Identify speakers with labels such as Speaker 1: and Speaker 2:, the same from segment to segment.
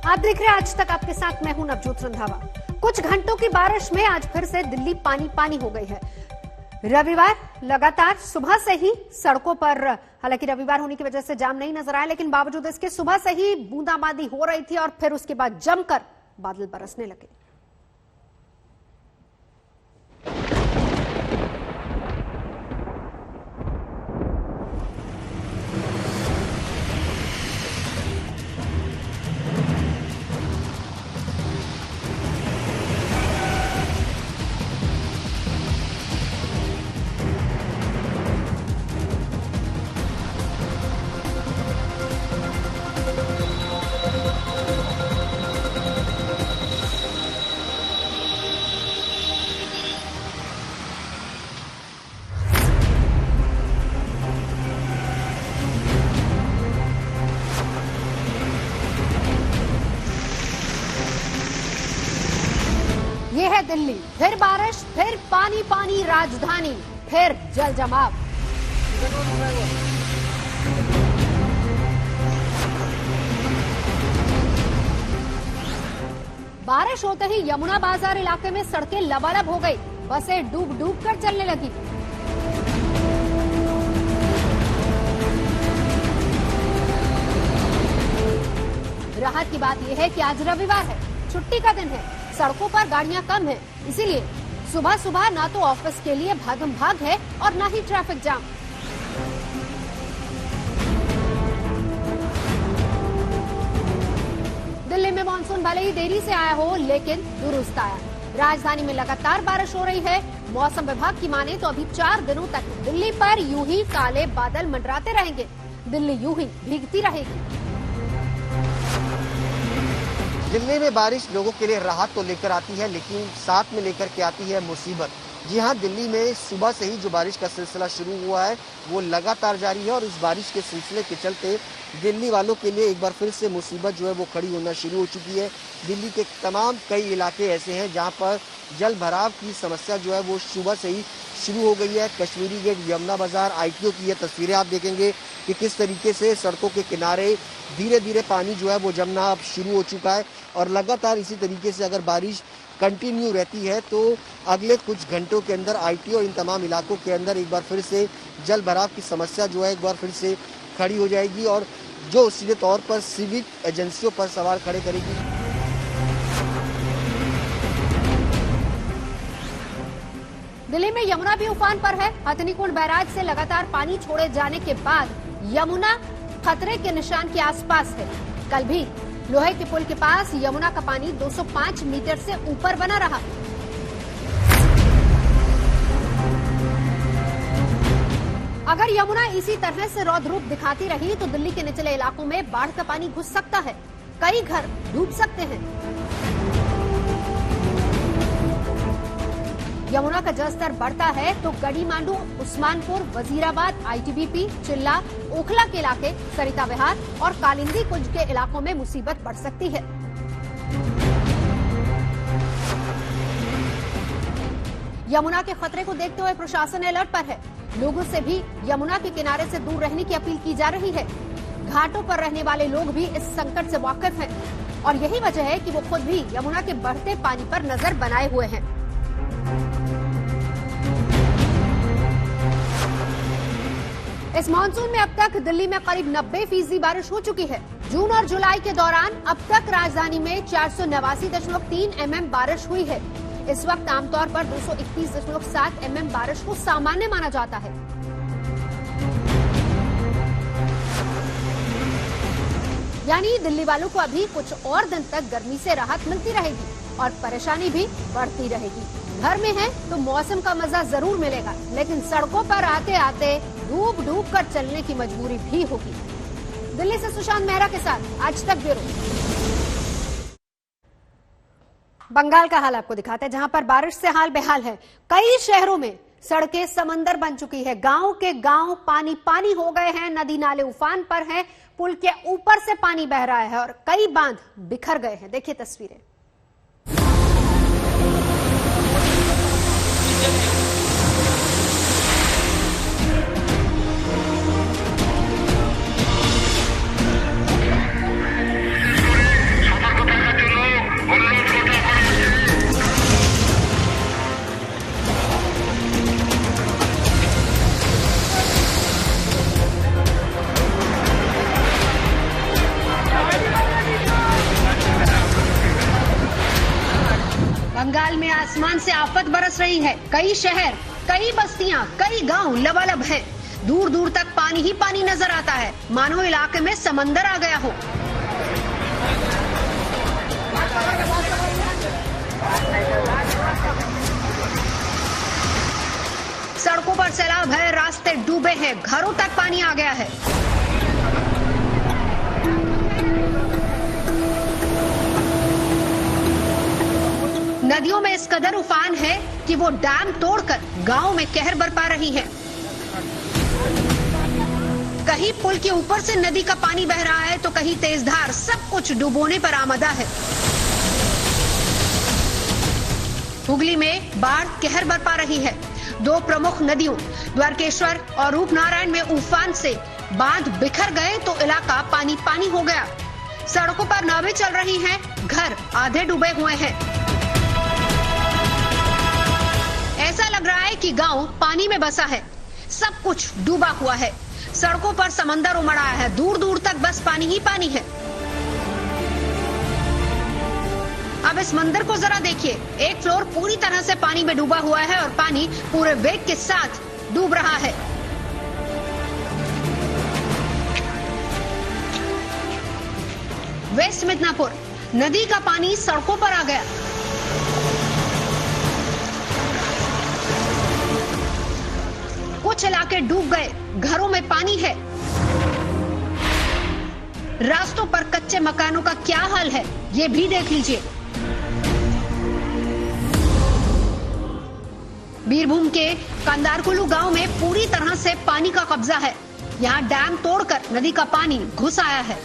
Speaker 1: आप देख रहे हैं आज तक, आपके साथ मैं हूं नवजोत रंधावा। कुछ घंटों की बारिश में आज फिर से दिल्ली पानी पानी हो गई है। रविवार लगातार सुबह से ही सड़कों पर, हालांकि रविवार होने की वजह से जाम नहीं नजर आया, लेकिन बावजूद इसके सुबह से ही बूंदाबांदी हो रही थी और फिर उसके बाद जमकर बादल बरसने लगे। ये है दिल्ली, फिर बारिश, फिर पानी पानी राजधानी, फिर जल जमाव। बारिश होते ही यमुना बाजार इलाके में सड़कें लबालब हो गई, बसें डूब डूब कर चलने लगी। राहत की बात यह है कि आज रविवार है, छुट्टी का दिन है, सड़कों पर गाड़ियां कम हैं, इसीलिए सुबह सुबह ना तो ऑफिस के लिए भागम भाग है और ना ही ट्रैफिक जाम। दिल्ली में मानसून भले ही देरी से आया हो, लेकिन दुरुस्त आया। राजधानी में लगातार बारिश हो रही है। मौसम विभाग की माने तो अभी 4 दिनों तक दिल्ली पर यूं ही काले बादल मंडराते रहेंगे। दिल्ली यूं ही भीगती रहेगी।
Speaker 2: दिल्ली में बारिश लोगों के लिए राहत तो लेकर आती है, लेकिन साथ में लेकर के आती है मुसीबत। जी हाँ, दिल्ली में सुबह से ही जो बारिश का सिलसिला शुरू हुआ है वो लगातार जारी है और इस बारिश के सिलसिले के चलते दिल्ली वालों के लिए एक बार फिर से मुसीबत जो है वो खड़ी होना शुरू हो चुकी है। दिल्ली के तमाम कई इलाके ऐसे हैं जहाँ पर जल भराव की समस्या जो है वो सुबह से ही शुरू हो गई है। कश्मीरी गेट, यमुना बाजार, ITO की ये तस्वीरें आप देखेंगे कि किस तरीके से सड़कों के किनारे धीरे धीरे पानी जो है वो जमना अब शुरू हो चुका है और लगातार इसी तरीके से अगर बारिश कंटिन्यू रहती है तो अगले कुछ घंटों के अंदर ITO और इन तमाम इलाकों के अंदर एक बार फिर से जल भराव की समस्या जो है एक बार फिर से खड़ी हो जाएगी और जो सीधे तौर पर सिविक एजेंसियों पर सवाल खड़े करेगी।
Speaker 1: दिल्ली में यमुना भी उफान पर है। हथनीकुंड बैराज से लगातार पानी छोड़े जाने के बाद यमुना खतरे के निशान के आसपास है। कल भी लोहे के पुल के पास यमुना का पानी 205 मीटर से ऊपर बना रहा। अगर यमुना इसी तरह से रौद्र रूप दिखाती रही तो दिल्ली के निचले इलाकों में बाढ़ का पानी घुस सकता है, कई घर डूब सकते हैं। यमुना का जलस्तर बढ़ता है तो गढ़ी मांडू, उस्मानपुर, वजीराबाद, ITBP, चिल्ला, ओखला के इलाके, सरिता विहार और कालिंदी कुंज के इलाकों में मुसीबत बढ़ सकती है। यमुना के खतरे को देखते हुए प्रशासन अलर्ट पर है। लोगों से भी यमुना के किनारे से दूर रहने की अपील की जा रही है। घाटों पर रहने वाले लोग भी इस संकट से वाकिफ हैं और यही वजह है कि वो खुद भी यमुना के बढ़ते पानी पर नजर बनाए हुए हैं। इस मानसून में अब तक दिल्ली में करीब 90% बारिश हो चुकी है। जून और जुलाई के दौरान अब तक राजधानी में 489.3 mm बारिश हुई है। इस वक्त आमतौर पर 231.7 mm बारिश को सामान्य माना जाता है। यानी दिल्ली वालों को अभी कुछ और दिन तक गर्मी से राहत मिलती रहेगी और परेशानी भी बढ़ती रहेगी। घर में है तो मौसम का मजा जरूर मिलेगा, लेकिन सड़कों पर आते आते डूब डूब कर चलने की मजबूरी भी होगी। दिल्ली से सुशांत मेहरा के साथ आज तक ब्यूरो। बंगाल का हाल आपको दिखाते हैं, जहां पर बारिश से हाल बेहाल है। कई शहरों में सड़कें समंदर बन चुकी है। गांव के गांव पानी पानी हो गए हैं, नदी नाले उफान पर हैं, पुल के ऊपर से पानी बह रहा है और कई बांध बिखर गए हैं। देखिए तस्वीरें। बंगाल में आसमान से आफत बरस रही है। कई शहर, कई बस्तियां, कई गांव लबालब हैं। दूर दूर तक पानी ही पानी नजर आता है, मानो इलाके में समंदर आ गया हो। सड़कों पर सैलाब है, रास्ते डूबे हैं, घरों तक पानी आ गया है। नदियों में इस कदर उफान है कि वो डैम तोड़कर गांव में कहर बरपा रही है। कहीं पुल के ऊपर से नदी का पानी बह रहा है तो कहीं तेजधार सब कुछ डुबोने पर आमदा है। हुगली में बाढ़ कहर बरपा रही है। दो प्रमुख नदियों द्वारकेश्वर और रूपनारायण में उफान से बांध बिखर गए तो इलाका पानी पानी हो गया। सड़कों पर नावें चल रही हैं, घर आधे डूबे हुए हैं। ऐसा लग रहा है कि गांव पानी में बसा है, सब कुछ डूबा हुआ है। सड़कों पर समंदर उमड़ आया है, दूर दूर तक बस पानी ही पानी है। अब इस मंदिर को जरा देखिए, एक फ्लोर पूरी तरह से पानी में डूबा हुआ है और पानी पूरे वेग के साथ डूब रहा है। वेस्ट मिदनापुर नदी का पानी सड़कों पर आ गया। कुछ इलाके डूब गए, घरों में पानी है। रास्तों पर कच्चे मकानों का क्या हाल है, ये भी देख लीजिए। बीरभूम के कंदारकुलू गांव में पूरी तरह से पानी का कब्जा है। यहां डैम तोड़कर नदी का पानी घुस आया है।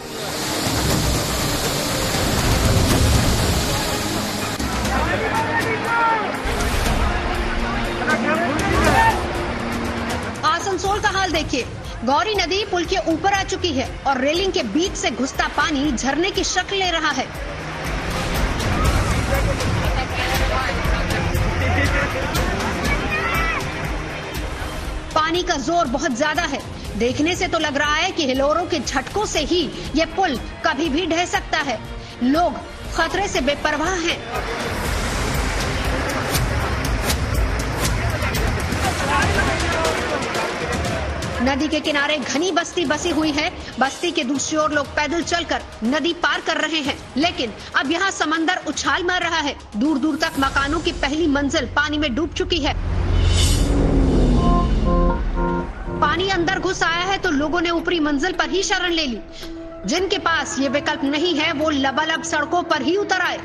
Speaker 1: आसनसोल का हाल देखिए, गौरी नदी पुल के ऊपर आ चुकी है और रेलिंग के बीच से घुसता पानी झरने की शक्ल ले रहा है। पानी का जोर बहुत ज्यादा है। देखने से तो लग रहा है कि हिलोरों के झटकों से ही ये पुल कभी भी ढह सकता है। लोग खतरे से बेपरवाह हैं। नदी के किनारे घनी बस्ती बसी हुई है। बस्ती के दूसरी ओर लोग पैदल चलकर नदी पार कर रहे हैं, लेकिन अब यहाँ समंदर उछाल मार रहा है। दूर दूर तक मकानों की पहली मंजिल पानी में डूब चुकी है। पानी अंदर घुस आया है तो लोगों ने ऊपरी मंजिल पर ही शरण ले ली। जिनके पास ये विकल्प नहीं है वो लबालब सड़कों पर ही उतर आए।